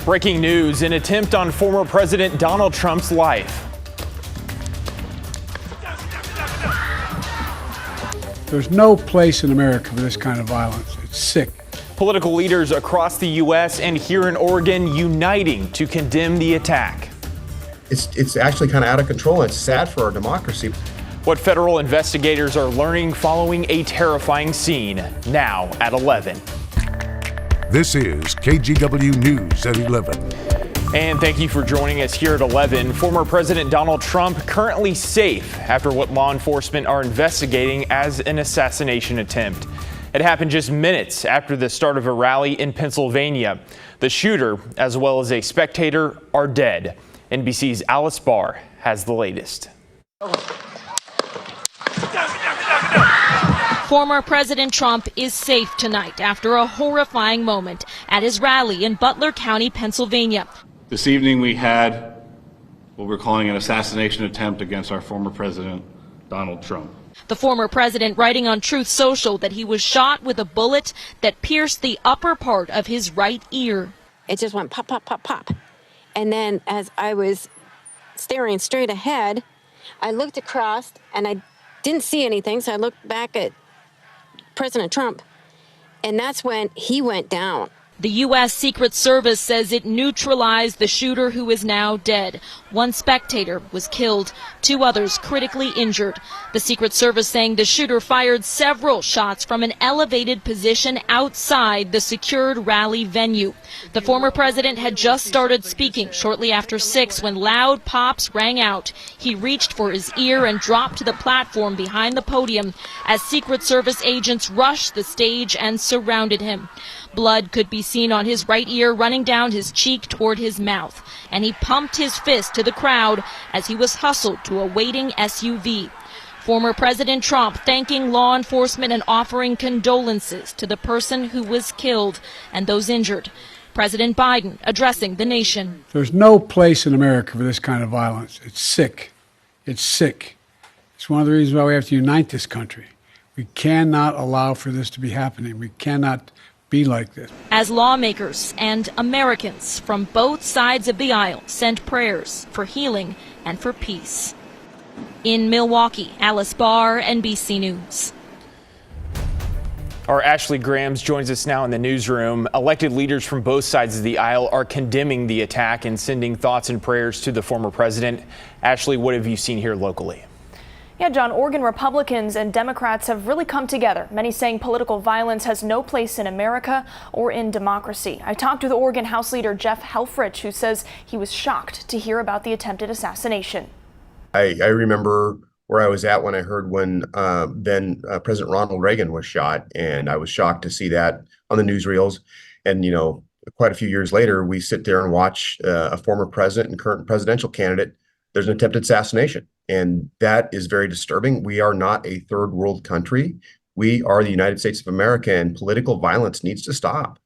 Breaking news, an attempt on former President Donald Trump's life. There's no place in America for this kind of violence. It's sick. Political leaders across the U.S. and here in Oregon uniting to condemn the attack. It's actually kind of out of control. It's sad for our democracy. What federal investigators are learning following a terrifying scene, now at 11. This is KGW News at 11. And thank you for joining us here at 11. Former President Donald Trump currently safe after what law enforcement are investigating as an assassination attempt. It happened just minutes after the start of a rally in Pennsylvania. The shooter, as well as a spectator, are dead. NBC's Alice Barr has the latest. Former President Trump is safe tonight after a horrifying moment at his rally in Butler County, Pennsylvania. This evening we had what we're calling an assassination attempt against our former president, Donald Trump. The former president writing on Truth Social that he was shot with a bullet that pierced the upper part of his right ear. It just went pop, pop, pop, pop. And then as I was staring straight ahead, I looked across and I didn't see anything. So I looked back at President Trump, and that's when he went down. The U.S. Secret Service says it neutralized the shooter, who is now dead. One spectator was killed, 2 others critically injured. The Secret Service saying the shooter fired several shots from an elevated position outside the secured rally venue. The former president had just started speaking shortly after 6 when loud pops rang out. He reached for his ear and dropped to the platform behind the podium as Secret Service agents rushed the stage and surrounded him. Blood could be seen on his right ear running down his cheek toward his mouth, and he pumped his fist to the crowd as he was hustled to a waiting SUV. Former President Trump thanking law enforcement and offering condolences to the person who was killed and those injured. President Biden addressing the nation. There's no place in America for this kind of violence. It's sick. It's sick. It's one of the reasons why we have to unite this country. We cannot allow for this to be happening. We cannot be like this. As lawmakers and Americans from both sides of the aisle send prayers for healing and for peace. In Milwaukee, Alice Barr, NBC News. Our Ashley Grams joins us now in the newsroom. Elected leaders from both sides of the aisle are condemning the attack and sending thoughts and prayers to the former president. Ashley, what have you seen here locally? Yeah, John, Oregon Republicans and Democrats have really come together, many saying political violence has no place in America or in democracy. I talked with Oregon House Leader Jeff Helfrich, who says he was shocked to hear about the attempted assassination. I remember where I was at when I heard when then President Ronald Reagan was shot, and I was shocked to see that on the newsreels. And, you know, quite a few years later, we sit there and watch a former president and current presidential candidate. There's an attempted assassination. And that is very disturbing. We are not a third world country. We are the United States of America, and political violence needs to stop.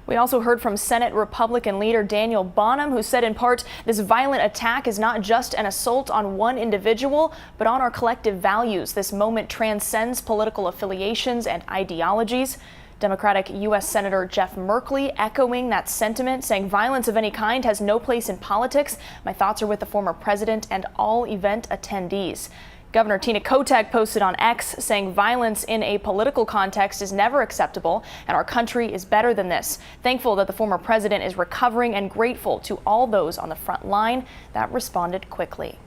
We also heard from Senate Republican leader Daniel Bonham, who said in part, this violent attack is not just an assault on one individual, but on our collective values. This moment transcends political affiliations and ideologies. Democratic U.S. Senator Jeff Merkley echoing that sentiment, saying violence of any kind has no place in politics. My thoughts are with the former president and all event attendees. Governor Tina Kotek posted on X saying violence in a political context is never acceptable and our country is better than this. Thankful that the former president is recovering and grateful to all those on the front line that responded quickly.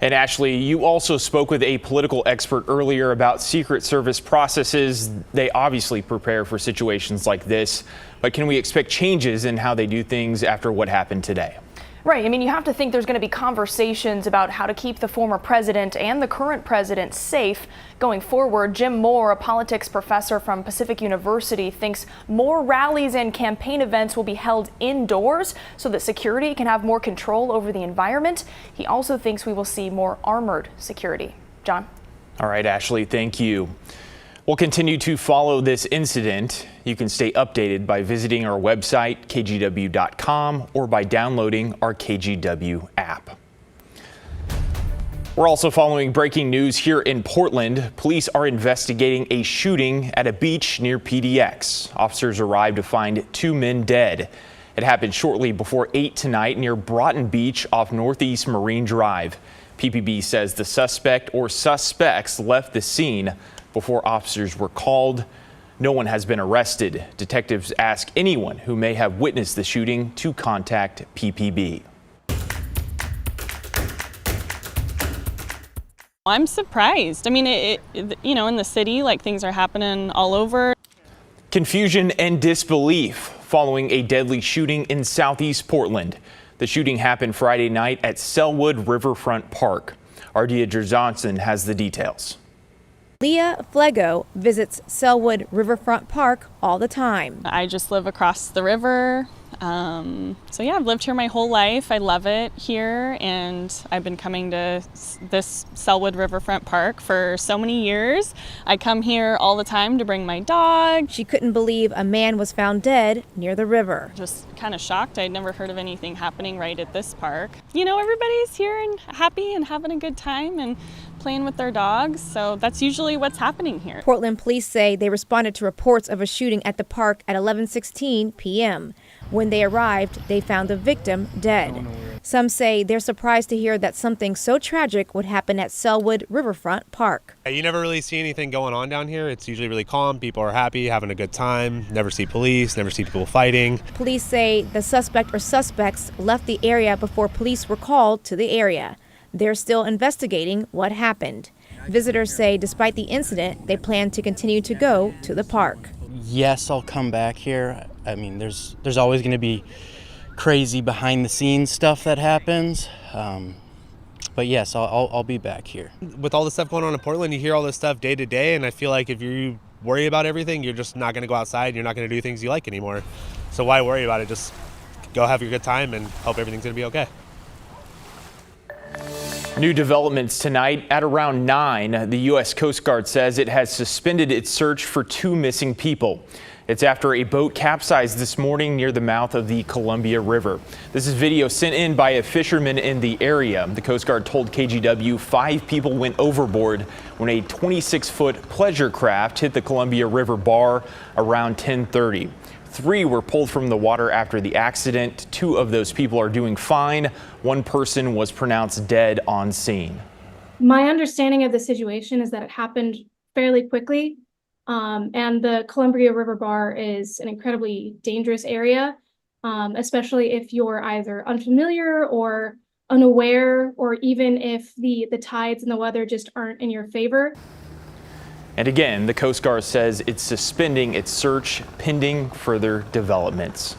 And Ashley, you also spoke with a political expert earlier about Secret Service processes. They obviously prepare for situations like this, but can we expect changes in how they do things after what happened today? Right. I mean, you have to think there's going to be conversations about how to keep the former president and the current president safe going forward. Jim Moore, a politics professor from Pacific University, thinks more rallies and campaign events will be held indoors so that security can have more control over the environment. He also thinks we will see more armored security. John? All right, Ashley, thank you. We'll continue to follow this incident. You can stay updated by visiting our website, kgw.com, or by downloading our KGW app. We're also following breaking news here in Portland. Police are investigating a shooting at a beach near PDX. Officers arrived to find 2 men dead. It happened shortly before 8 tonight near Broughton Beach off Northeast Marine Drive. PPB says the suspect or suspects left the scene before officers were called. No one has been arrested. Detectives ask anyone who may have witnessed the shooting to contact PPB. I'm surprised. I mean, you know, in the city, like, things are happening all over. Confusion and disbelief following a deadly shooting in southeast Portland. The shooting happened Friday night at Cellwood Riverfront Park. Our Deidre Johnson has the details. Leah Flego visits Cellwood Riverfront Park all the time. I just live across the river. So yeah, I've lived here my whole life. I love it here, and I've been coming to this Cellwood Riverfront Park for so many years. I come here all the time to bring my dog. She couldn't believe a man was found dead near the river. Just kind of shocked. I'd never heard of anything happening right at this park. You know, everybody's here and happy and having a good time and playing with their dogs, so that's usually what's happening here. Portland police say they responded to reports of a shooting at the park at 11:16 p.m. When they arrived, they found the victim dead. Some say they're surprised to hear that something so tragic would happen at Cellwood Riverfront Park. You never really see anything going on down here. It's usually really calm. People are happy, having a good time. Never see police, never see people fighting. Police say the suspect or suspects left the area before police were called to the area. They're still investigating what happened. Visitors say despite the incident, they plan to continue to go to the park. Yes, I'll come back here. I mean, there's always going to be crazy behind the scenes stuff that happens. But yes, I'll be back here. With all the stuff going on in Portland, you hear all this stuff day to day, and I feel like if you worry about everything, you're just not going to go outside. You're not going to do things you like anymore. So why worry about it? Just go have your good time and hope everything's going to be okay. New developments tonight at around 9. The U.S. Coast Guard says it has suspended its search for 2 missing people. It's after a boat capsized this morning near the mouth of the Columbia River. This is video sent in by a fisherman in the area. The Coast Guard told KGW 5 people went overboard when a 26-foot pleasure craft hit the Columbia River bar around 10:30. 3 were pulled from the water after the accident. 2 of those people are doing fine. 1 person was pronounced dead on scene. My understanding of the situation is that it happened fairly quickly. And the Columbia River Bar is an incredibly dangerous area, especially if you're either unfamiliar or unaware, or even if the tides and the weather just aren't in your favor. And again, the Coast Guard says it's suspending its search pending further developments.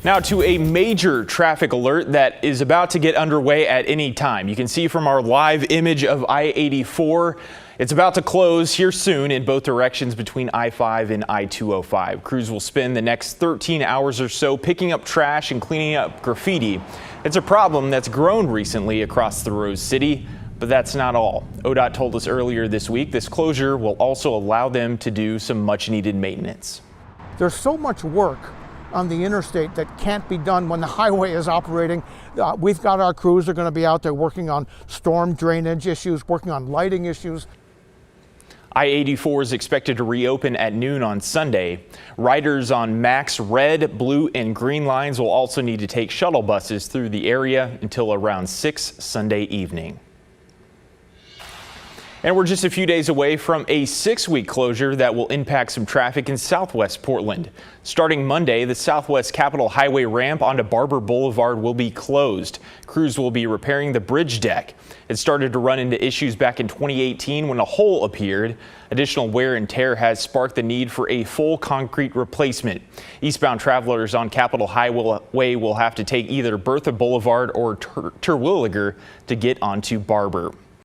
Now to a major traffic alert that is about to get underway at any time. You can see from our live image of I-84, it's about to close here soon in both directions between I-5 and I-205. Crews will spend the next 13 hours or so picking up trash and cleaning up graffiti. It's a problem that's grown recently across the Rose City, but that's not all. ODOT told us earlier this week this closure will also allow them to do some much-needed maintenance. There's so much work on the interstate that can't be done when the highway is operating. We've got our crews are going to be out there working on storm drainage issues, working on lighting issues. I-84 is expected to reopen at noon on Sunday. Riders on MAX red, blue, and green lines will also need to take shuttle buses through the area until around 6 Sunday evening. And we're just a few days away from a 6-week closure that will impact some traffic in southwest Portland. Starting Monday, the Southwest Capitol Highway ramp onto Barber Boulevard will be closed. Crews will be repairing the bridge deck. It started to run into issues back in 2018 when a hole appeared. Additional wear and tear has sparked the need for a full concrete replacement. Eastbound travelers on Capitol Highway will have to take either Bertha Boulevard or Terwilliger to get onto Barber.